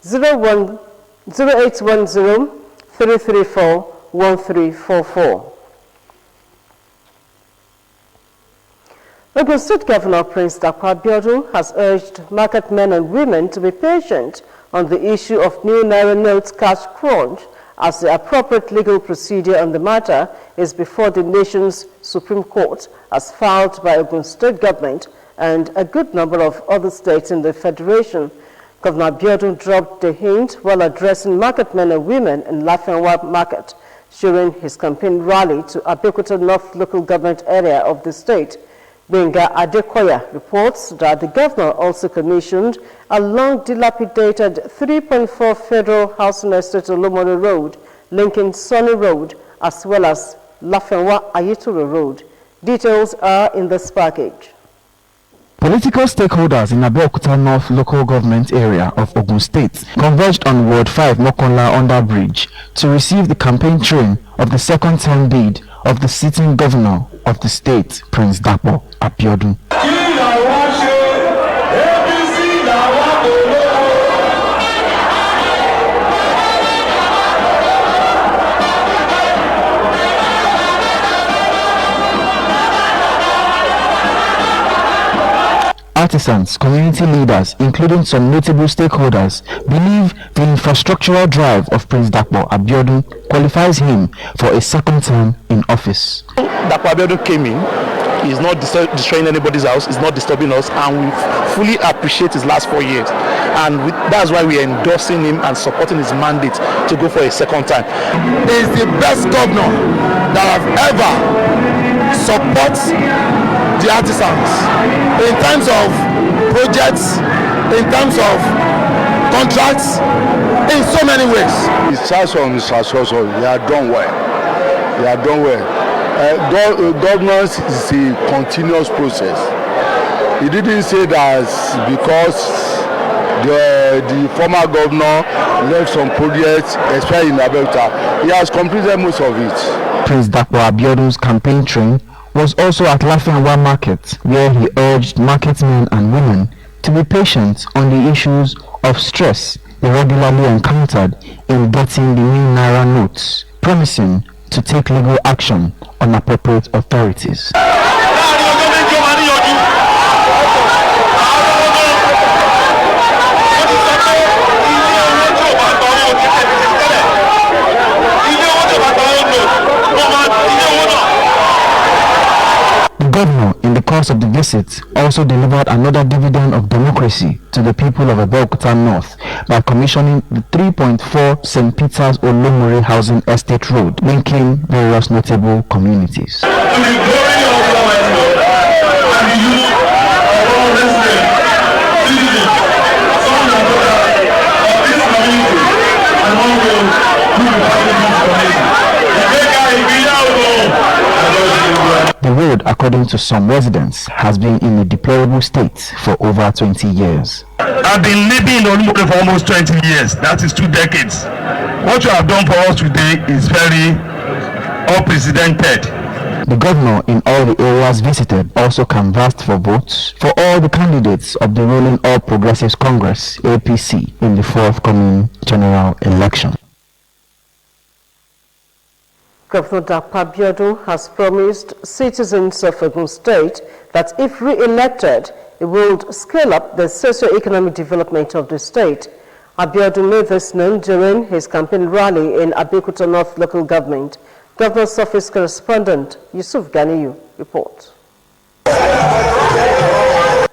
0810 334 1344. Ogun State Governor Prince Abeokuta has urged market men and women to be patient on the issue of new Naira notes cash crunch, as the appropriate legal procedure on the matter is before the nation's Supreme Court, as filed by Ogun State government and a good number of other states in the Federation. Governor Abeokuta dropped the hint while addressing market men and women in Lafenwa Market during his campaign rally to Abeokuta North local government area of the state. Benga Adekoya reports that the governor also commissioned a long dilapidated 3.4 federal housing estate Olomoro Road linking Sunny Road as well as Lafenwa Ayitoro Road. Details are in this package. Political stakeholders in Abeokuta North local government area of Ogun State converged on Ward 5 Mokonla Under Bridge to receive the campaign train of the second-term bid of the sitting governor of the state, Prince Abeokuta. Artisans, community leaders, including some notable stakeholders, believe the infrastructural drive of Prince Abeokuta qualifies him for a second term in office. Abeokuta came in, he's not destroying anybody's house, he's not disturbing us, and we fully appreciate his last 4 years. And that's why we're endorsing him and supporting his mandate to go for a second time. He's the best governor that I've ever supported the artisans in terms of projects, in terms of contracts, in so many ways. His chance on his successor, they are done well. They are done well. Governance is a continuous process. He didn't say that because the former governor left some projects, especially in Abeokuta. He has completed most of it. Prince Abeokuta's campaign train was also at Lafenwa Market, where he urged marketmen and women to be patient on the issues of stress they regularly encountered in getting the new Naira notes, promising to take legal action on appropriate authorities. The governor, in the course of the visit, also delivered another dividend of democracy to the people of Abeokuta North by commissioning the 3.4 St. Peter's Olomore Housing Estate Road, linking various notable communities. The road, according to some residents, has been in a deplorable state for over 20 years. I've been living in Olomouc for almost 20 years. That is 2 decades. What you have done for us today is very unprecedented. The governor in all the areas visited also canvassed for votes for all the candidates of the ruling All Progressives Congress, APC, in the forthcoming general election. Governor Abeokuta has promised citizens of Ogun State that if re-elected, he will scale up the socio-economic development of the state. Abeokuta made this known during his campaign rally in Abeokuta North local government. Governor's office correspondent Yusuf Ganiyu reports.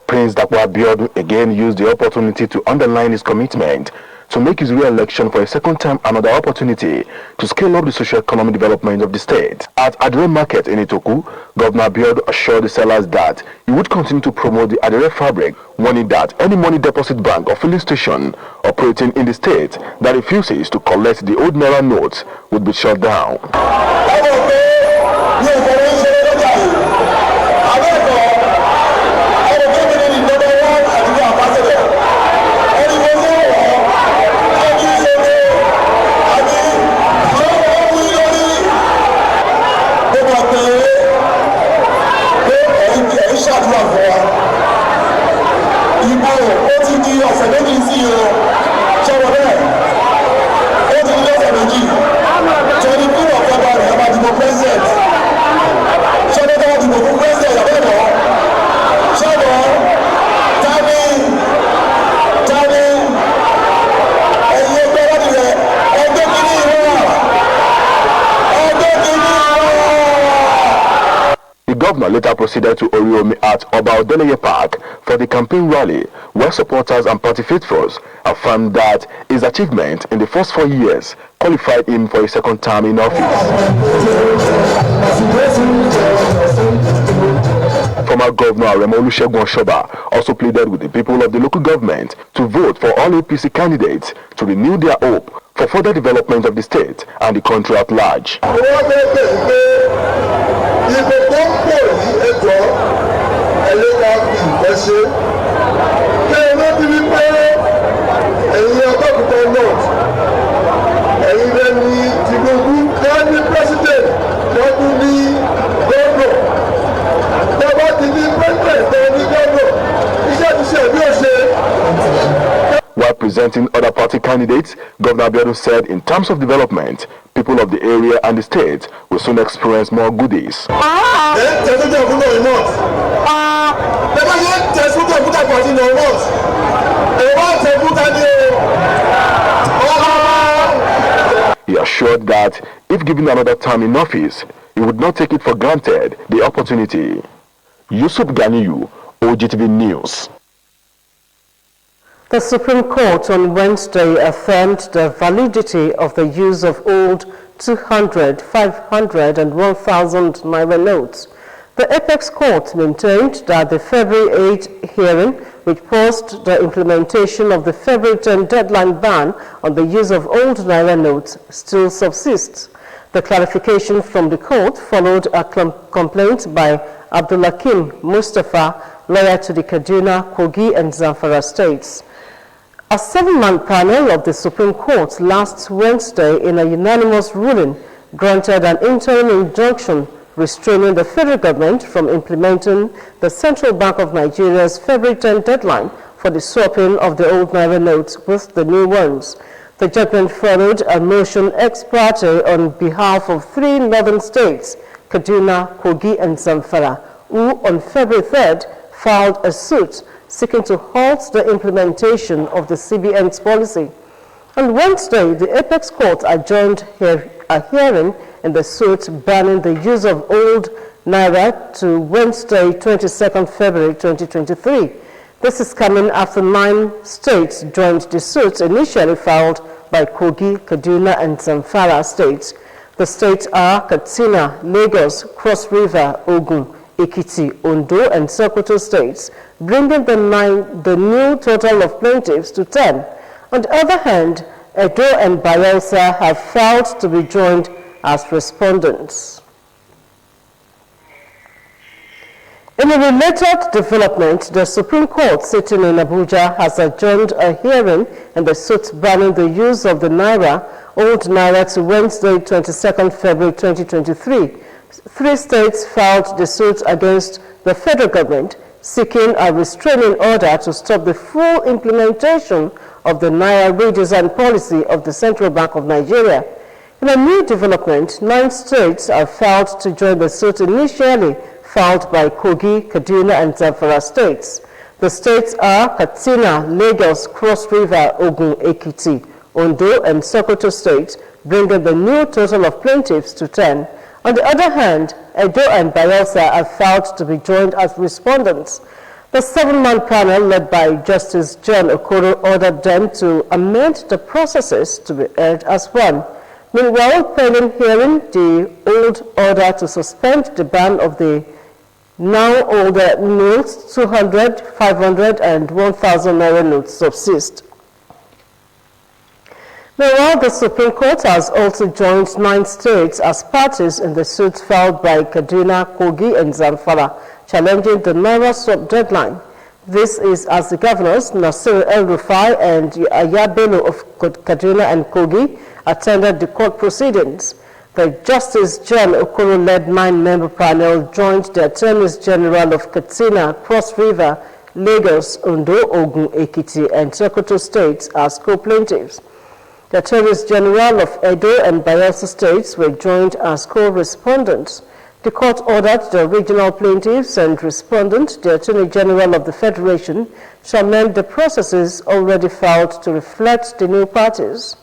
Prince Abeokuta again used the opportunity to underline his commitment to make his re-election for a second time another opportunity to scale up the socio-economic development of the state. At Adire Market in Itoku, Governor Abeokuta assured the sellers that he would continue to promote the Adire fabric, warning that any money deposit bank or filling station operating in the state that refuses to collect the old Naira notes would be shut down. governor later proceeded to Oriomi at Obaodeleye Park for the campaign rally, where supporters and party faithfuls affirmed that his achievement in the first 4 years qualified him for a second term in office. Former Governor Aremo Olusegun Oshoba also pleaded with the people of the local government to vote for all APC candidates to renew their hope for further development of the state and the country at large. While presenting other party candidates, Governor Abeokuta said in terms of development, people of the area and the state will soon experience more goodies. He assured that if given another term in office, he would not take it for granted the opportunity. Yusuf Ganiyu, OGTV News. The Supreme Court on Wednesday affirmed the validity of the use of old 200, 500 and 1,000 Naira notes. The Apex Court maintained that the February 8 hearing, which paused the implementation of the February 10 deadline ban on the use of old Naira notes, still subsists. The clarification from the court followed a complaint by Abdulhakim Mustafa, lawyer to the Kaduna, Kogi and Zamfara states. A 7-man panel of the Supreme Court last Wednesday, in a unanimous ruling, granted an interim injunction restraining the federal government from implementing the Central Bank of Nigeria's February 10 deadline for the swapping of the old Naira notes with the new ones. The judgment followed a motion ex parte on behalf of 3 northern states, Kaduna, Kogi and Zamfara, who on February 3rd filed a suit seeking to halt the implementation of the CBN's policy. On Wednesday, the Apex Court adjourned a hearing in the suit banning the use of old Naira to Wednesday, 22nd February 2023. This is coming after 9 states joined the suit initially filed by Kogi, Kaduna and Zamfara states. The states are Katsina, Lagos, Cross River, Ogun, Ekiti, Ondo and Sokoto states, bringing the new total of plaintiffs to 10. On the other hand, Edo and Bayelsa have failed to be joined as respondents. In a related development, the Supreme Court sitting in Abuja has adjourned a hearing in the suit banning the use of the Naira, old Naira, to Wednesday, 22nd February 2023. 3 states filed the suit against the federal government, seeking a restraining order to stop the full implementation of the Naira redesign policy of the Central Bank of Nigeria. In a new development, 9 states have filed to join the suit initially filed by Kogi, Kaduna and Zamfara states. The states are Katsina, Lagos, Cross River, Ogun, Ekiti, Ondo and Sokoto states, bringing the new total of plaintiffs to 10. On the other hand, Edo and Bayelsa have filed to be joined as respondents. The 7-man panel led by Justice John Okoro ordered them to amend the processes to be heard as one. Meanwhile, pending hearing, the old order to suspend the ban of the now older notes, 200, 500 and 1,000 Naira notes subsist. Meanwhile, the Supreme Court has also joined 9 states as parties in the suit filed by Kaduna, Kogi and Zamfara, challenging the Naira swap deadline. This is as the governors, Nasir El-Rufai and Yahya Bello of Kaduna and Kogi, attended the court proceedings. The Justice John Okoro-led 9-member panel joined the Attorneys General of Katsina, Cross River, Lagos, Ondo, Ogun, Ekiti and Sokoto states as co-plaintiffs. The Attorneys General of Edo and Bayelsa states were joined as co-respondents. The court ordered the regional plaintiffs and respondent, the Attorney General of the Federation, to amend the processes already filed to reflect the new parties.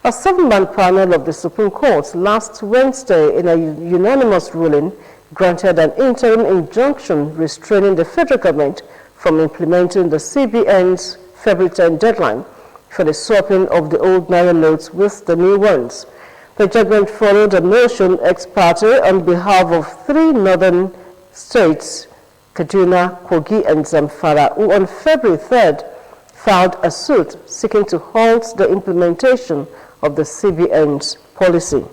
A 7-man panel of the Supreme Court last Wednesday, in a unanimous ruling, granted an interim injunction restraining the federal government from implementing the CBN's February 10 deadline for the swapping of the old Naira notes with the new ones. The judgment followed a motion ex parte on behalf of 3 northern states, Kaduna, Kogi, and Zamfara, who on February 3rd filed a suit seeking to halt the implementation of the CBN's policy.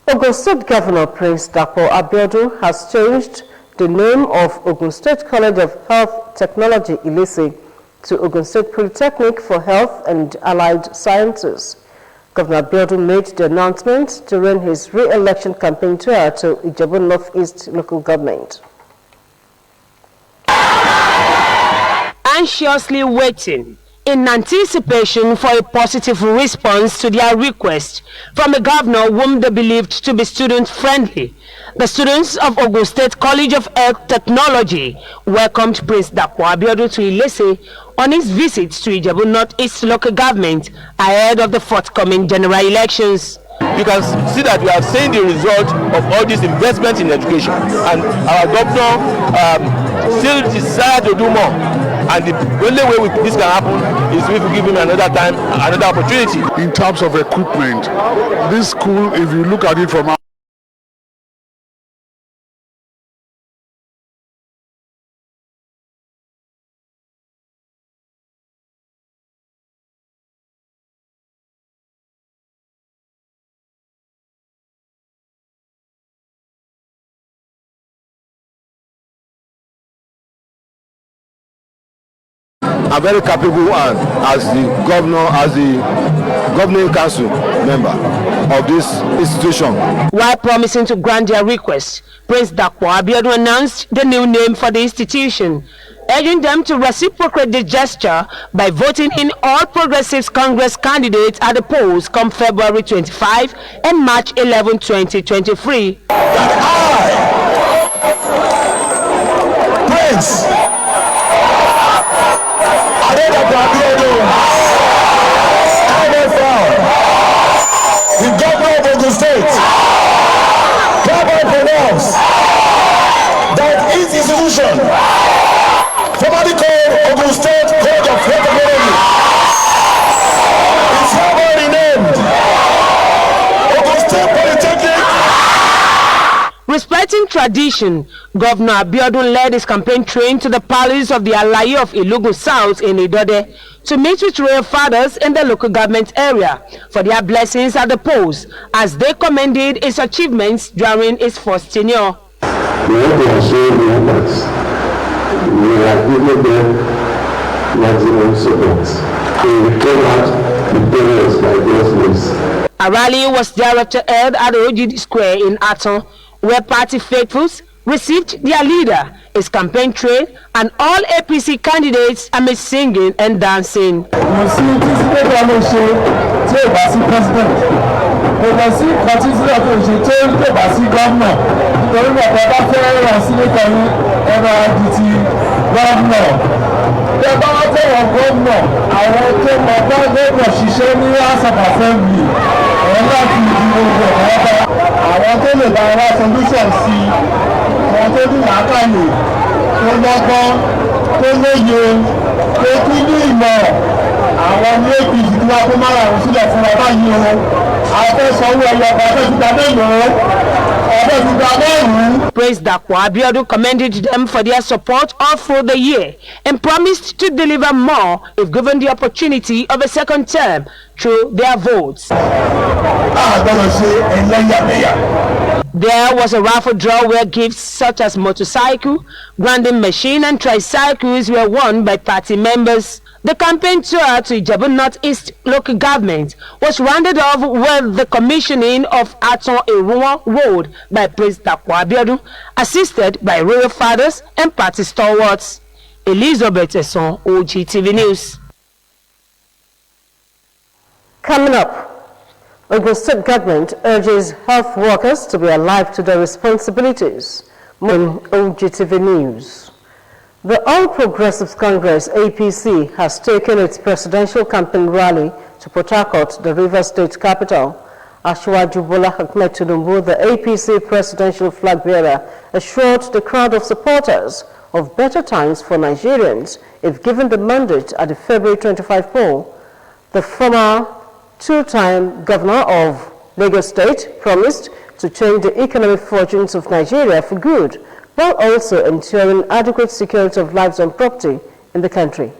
Ogun State Governor Prince Abeokuta has changed the name of Ogun State College of Health Technology Ilese to Ogun State Polytechnic for Health and Allied Sciences. Governor Abeokuta made the announcement during his re-election campaign tour to Ijebu Northeast local government. Anxiously waiting in anticipation for a positive response to their request from a governor whom they believed to be student-friendly, the students of Ogun State College of Health Technology welcomed Prince Abeokuta to Ilese on his visit to Ijebu Northeast local government ahead of the forthcoming general elections. You can see that we have seen the result of all this investment in education, and our governor still desires to do more. And the only way this can happen is if we give him another time, another opportunity. In terms of equipment, this school, if you look at it from I'm very capable and as the governing council member of this institution. While promising to grant their request, Prince Abeokuta announced the new name for the institution, urging them to reciprocate the gesture by voting in all Progressives Congress candidates at the polls come February 25 and March 11, 2023. That I, Prince the governor of Ogun State, hereby pronounce that his institution, formerly called Ogun State College of Health Technology, is hereby renamed Ogun State Polytechnic. Respecting tradition, Governor Abeokuta led his campaign train to the palace of the Alaye of Ilugu South in Idode to meet with royal fathers in the local government area for their blessings at the polls as they commended his achievements during his first tenure. We want to assure you that we are giving them maximum support to come out victorious by God's grace. A rally was thereafter held at the OGTV Square in Aton, where party faithfuls received their leader, his campaign trail, and all APC candidates amid singing and dancing. Àwọn tó lè bá wa solution sí àwọn tó ní làákàyè tó lọ́gbọ́n tó lóye tó tún ní ìmọ̀ àwọn ní APC tí wọ́n kó márùn-ún sílẹ̀ fún wa báyìí o afẹ́sọ̀wọ́ ẹ̀yọ̀ afẹ́sùgbà mélòó afẹ́sùgbà márùn-ún. Praise Abeokuta commended them for their support all through the year and promised to deliver more if given the opportunity of a second term through their votes. There was a raffle draw where gifts such as motorcycle, grinding machine and tricycles were won by party members. The campaign tour to Ijebu Northeast local government was rounded off with the commissioning of Aton Eruwan Road by Prince Abeokuta, assisted by royal fathers and party stalwarts. Elizabeth Eson, OGTV News. Coming up, Ogun State government urges health workers to be alive to their responsibilities. More in OGTV News. The All Progressives Congress, APC, has taken its presidential campaign rally to Port Harcourt, the Rivers State capital. Asiwaju Bola Ahmed Tinubu, the APC presidential flag bearer, assured the crowd of supporters of better times for Nigerians if given the mandate at the February 25 poll. The former two-time governor of Lagos State promised to change the economic fortunes of Nigeria for good, while also ensuring adequate security of lives and property in the country.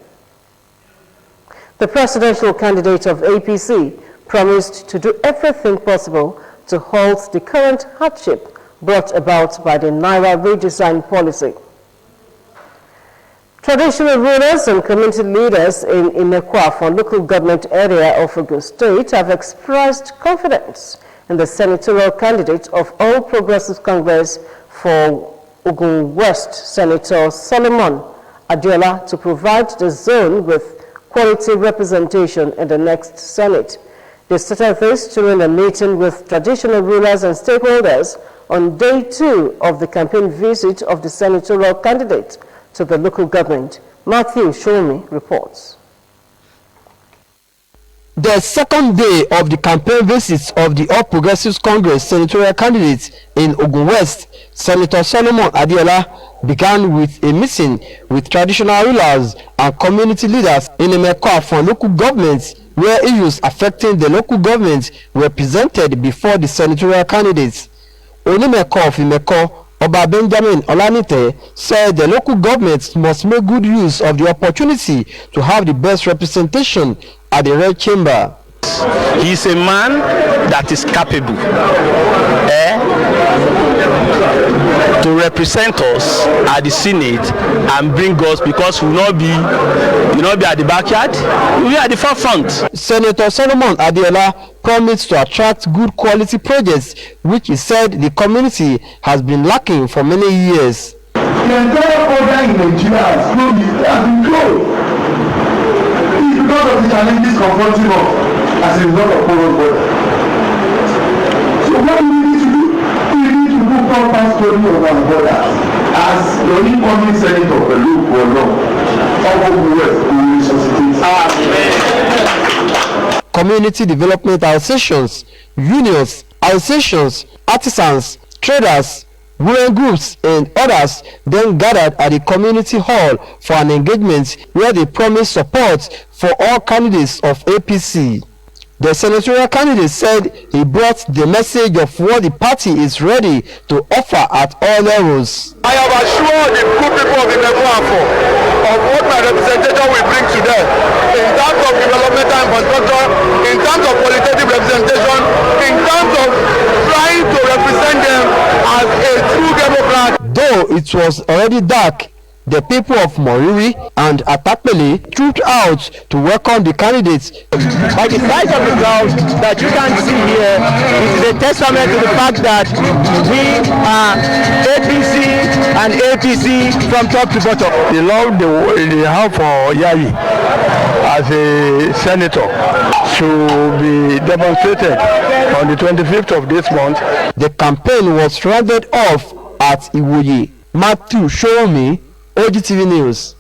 The presidential candidate of APC promised to do everything possible to halt the current hardship brought about by the Naira redesign policy. Traditional rulers and community leaders in Abeokuta local government area of Ogun State have expressed confidence in the senatorial candidate of All Progressives Congress for Ogun West, Senator Solomon Adiola, to provide the zone with quality representation in the next Senate. They started this during a meeting with traditional rulers and stakeholders on day 2 of the campaign visit of the senatorial candidate to the local government. Matthew Shomi reports. The second day of the campaign visits of the All Progressives Congress senatorial candidate in Ogun West, Senator Solomon Adiola, began with a meeting with traditional rulers and community leaders in Abeokuta local governments, where issues affecting the local government were presented before the senatorial candidates. Onimeko of Imeko, Oba Benjamin Olanite, said the local governments must make good use of the opportunity to have the best representation at the Red Chamber. He is a man that is capable to represent us at the Senate and bring us, because we will not be at the backyard, we will be at the forefront. Senator Solomon Adiola promised to attract good quality projects, which he said the community has been lacking for many years. The entire border in Nigeria has been closed. It's because of the challenges confronting us as a result of porous border. So what do we need to do? We need to do proper study of our borders. As the incoming senator of Ogun West will resuscitate. Amen. Community development associations, unions, associations, artisans, traders, women groups and others then gathered at the community hall for an engagement where they promised support for all candidates of APC. The senatorial candidate said he brought the message of what the party is ready to offer at all levels. I have assured the good people of Abeokuta of what my representation will bring to them in terms of developmental infrastructure, in terms of qualitative representation, in terms of trying to represent them as a true Democrat. Though it was already dark, the people of Moriri and Atapele trooped out to welcome the candidates. By the size of the crowd that you can see here, it is a testament to the fact that we are APC and APC from top to bottom. The love they have for Yayi as a senator should be demonstrated on the 25th of this month. The campaign was rounded off at Iwoye. Matthew Shomi, OGTV News.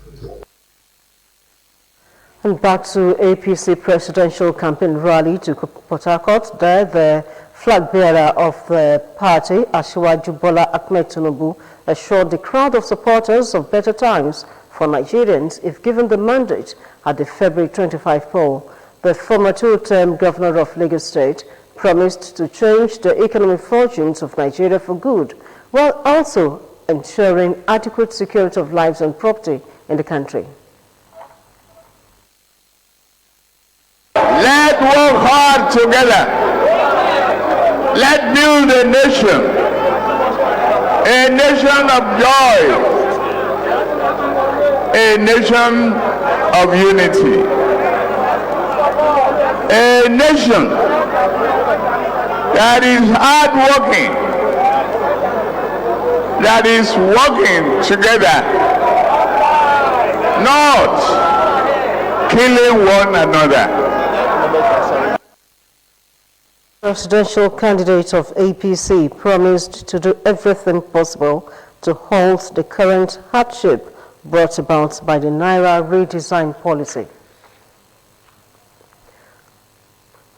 And back to APC presidential campaign rally to Port Harcourt. There, the flag bearer of the party, Asiwaju Bola Ahmed Tinubu, assured the crowd of supporters of better times for Nigerians if given the mandate at the February 25 poll. The former two-term governor of Lagos State promised to change the economic fortunes of Nigeria for good, while also ensuring adequate security of lives and property in the country. Let's work hard together. Let's build a nation of joy, a nation of unity, a nation that is hardworking, that is working together, not killing one another. Presidential candidate of APC promised to do everything possible to halt the current hardship brought about by the Naira redesign policy.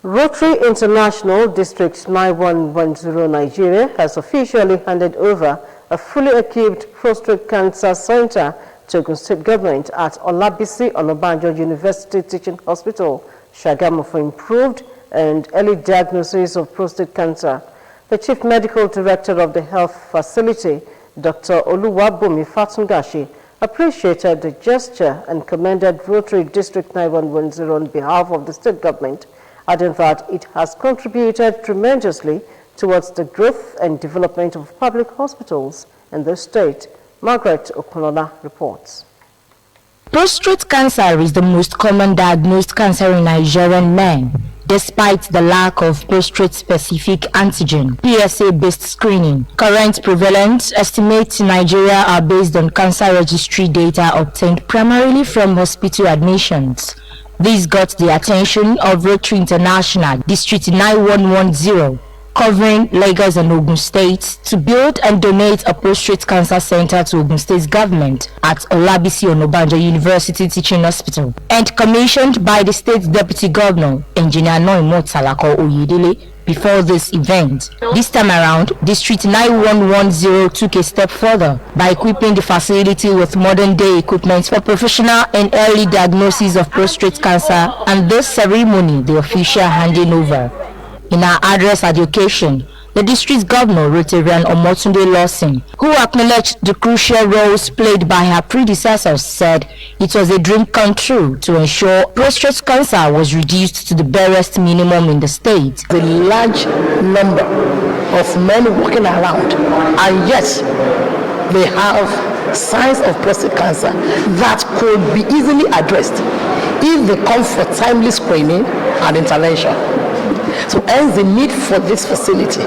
Rotary International District 9110 Nigeria has officially handed over a fully equipped prostate cancer center to Ogun State Government at Olabisi Onabanjo University Teaching Hospital, Shagamu, for improved and early diagnosis of prostate cancer. The Chief Medical Director of the health facility, Dr. Oluwabumi Fatungashi, appreciated the gesture and commended Rotary District 9110 on behalf of the state government, adding that it has contributed tremendously towards the growth and development of public hospitals in the state. Margaret Okunola reports. Prostate cancer is the most common diagnosed cancer in Nigerian men. Despite the lack of prostate-specific antigen, PSA-based screening, current prevalence estimates in Nigeria are based on cancer registry data obtained primarily from hospital admissions. This got the attention of Rotary International District 9110, covering Lagos and Ogun States, to build and donate a prostate cancer center to Ogun State's government at Olabisi Onabanjo University Teaching Hospital, and commissioned by the state's deputy governor, Engineer Noimo Talako Oyedele, before this event. This time around, District 9110 took a step further by equipping the facility with modern-day equipment for professional and early diagnosis of prostate cancer, and this ceremony the official handing over. In her address at the occasion, the district governor, Rotarian Omotunde Lawson, who acknowledged the crucial roles played by her predecessors, said it was a dream come true to ensure prostate cancer was reduced to the barest minimum in the state. The large number of men walking around, and yes, they have signs of prostate cancer that could be easily addressed if they come for timely screening and intervention. So hence the need for this facility,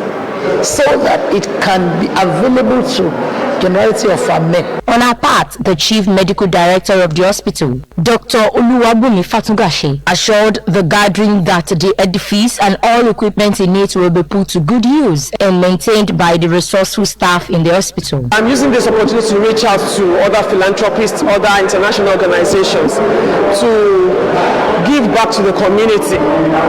so that it can be available to generality of our men. On her part, the Chief Medical Director of the hospital, Dr. Oluwabumi Fatungashi, assured the gathering that the edifice and all equipment in it will be put to good use and maintained by the resourceful staff in the hospital. I'm using this opportunity to reach out to other philanthropists, other international organizations to give back to the community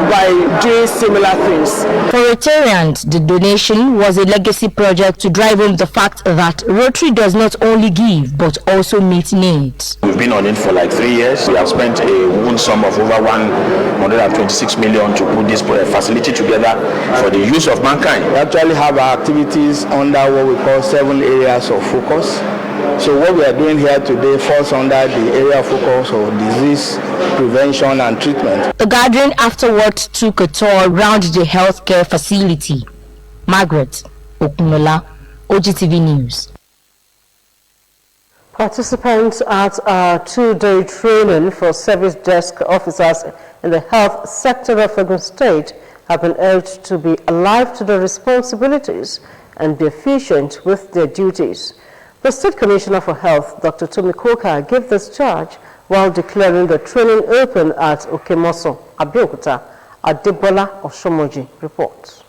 by doing similar things. For Rotarians, the donation was a legacy project to drive home the fact that Rotary does not only give but also meet needs. We've been on it for like 3 years. We have spent a wound sum of over 126 million to put this facility together for the use of mankind. We actually have our activities under what we call 7 areas of focus. So what we are doing here today falls under the area of focus of disease prevention and treatment. The gathering afterwards took a tour around the healthcare facility. Margaret Okunola, OGTV News. Participants at a 2-day training for service desk officers in the health sector of Ogun State have been urged to be alive to their responsibilities and be efficient with their duties. The State Commissioner for Health, Dr. Tomi Koka, gave this charge while declaring the training open at Okemoso, Abeokuta. Adebola Oshomoji reports.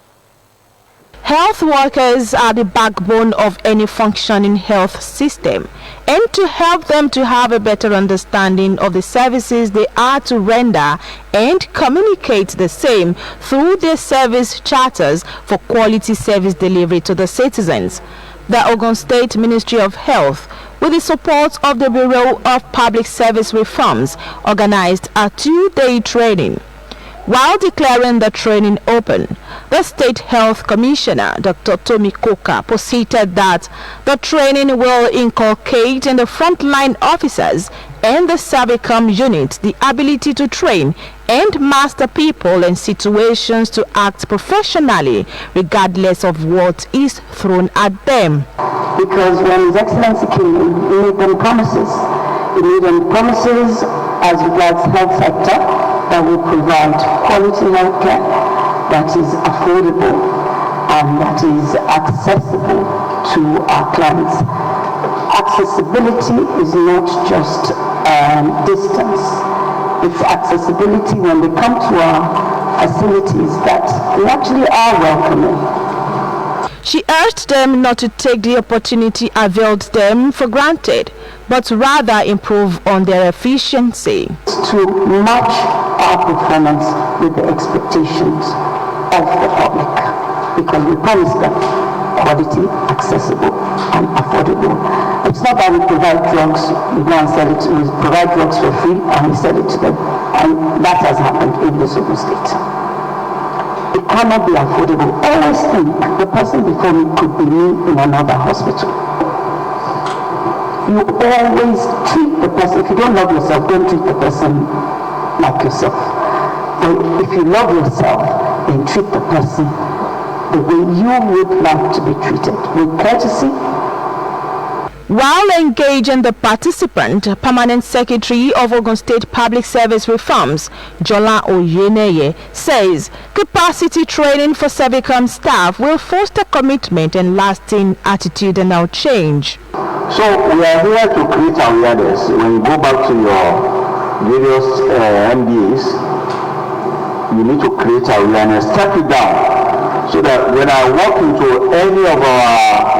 Health workers are the backbone of any functioning health system, and to help them to have a better understanding of the services they are to render and communicate the same through their service charters for quality service delivery to the citizens. The Ogun State Ministry of Health, with the support of the Bureau of Public Service Reforms, organized a 2-day training. While declaring the training open, the State Health Commissioner, Dr. Tomi Koka, posited that the training will inculcate in the frontline officers and the Savicom unit the ability to train and master people in situations to act professionally regardless of what is thrown at them. Because when His Excellency came in, he made them promises. He made them promises as regards health sector that will provide quality health care that is affordable and that is accessible to our clients. Accessibility is not just distance. It's accessibility when they come to our facilities that we actually are welcoming. She urged them not to take the opportunity availed them for granted, but rather improve on their efficiency. To match our performance with the expectations of the public, because we promise them quality, accessible, and affordable. It's not that we provide drugs, we go and sell it, we provide drugs for free and we sell it to them. And that has happened in the Ogun State. It cannot be affordable. Always think the person before me could be me in another hospital. You always treat the person, if you don't love yourself, don't treat the person like yourself. But if you love yourself, then treat the person the way you would like to be treated, with courtesy. While engaging the participant, Permanent Secretary of Ogun State Public Service Reforms, Jola Oyeneye, says capacity training for Servicom staff will foster commitment and lasting attitudinal change. So we are here to create awareness. When you go back to your various MDAs, you need to create awareness, step it down. So that when I walk into any of our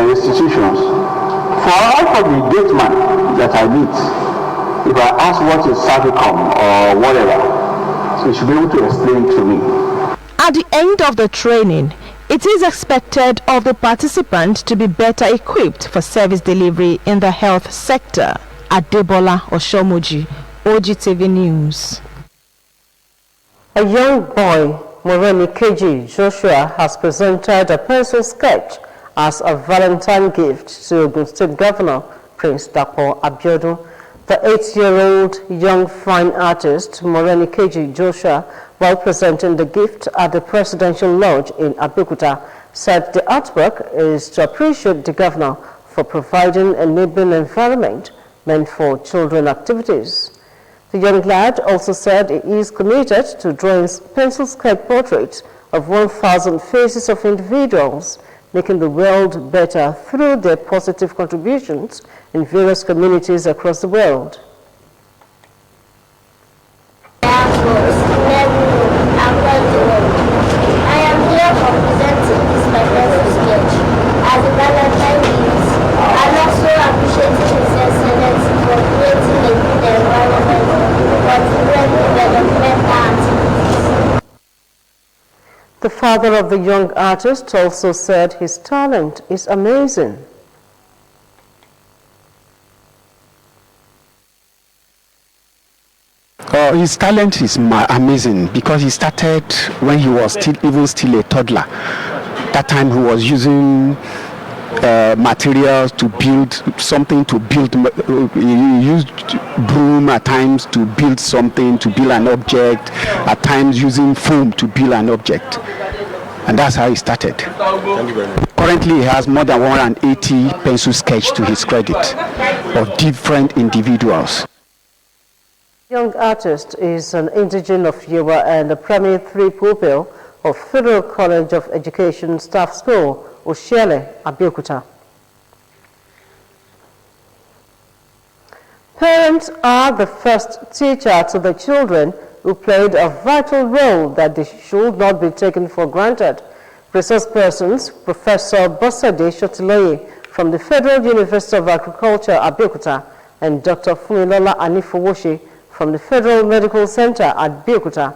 institutions, for all of the gate man that I meet, if I ask what is Servicom or whatever, he should be able to explain to me. At the end of the training, it is expected of the participant to be better equipped for service delivery in the health sector. Adebola Oshomoji, OGTV News. A young boy, Moremi Keji Joshua, has presented a pencil sketch as a Valentine gift to Ogun State Governor Prince Dapo Abiodun. The 8-year-old young fine artist Moremi Keji Joshua, while presenting the gift at the Presidential Lodge in Abeokuta, said the artwork is to appreciate the governor for providing an enabling environment meant for children activities. The young lad also said he is committed to drawing pencil sketch portraits of 1,000 faces of individuals, making the world better through their positive contributions in various communities across the world. I am here for presenting this my pencil sketch as a Valentine gift, and also appreciating His Excellency for creating a good environment for children development activities. The father of the young artist also said his talent is amazing. His talent is amazing because he started when he was still a toddler. That time he was using materials to build something, he used broom at times to build something, to build an object, at times using foam to build an object. And that's how he started. Thank you very much. Currently, he has more than 180 pencil sketches to his credit of different individuals. Young artist is an indigene of Yewa and a primary 3 pupil of Federal College of Education Staff School, Oshiele, Abeokuta. Parents are the first teacher to the children who played a vital role that they should not be taken for granted. Resource persons, Professor Bosade Shotiloye from the Federal University of Agriculture, Abeokuta, and Dr. Fumilola Anifowoshi from the Federal Medical Center at Abeokuta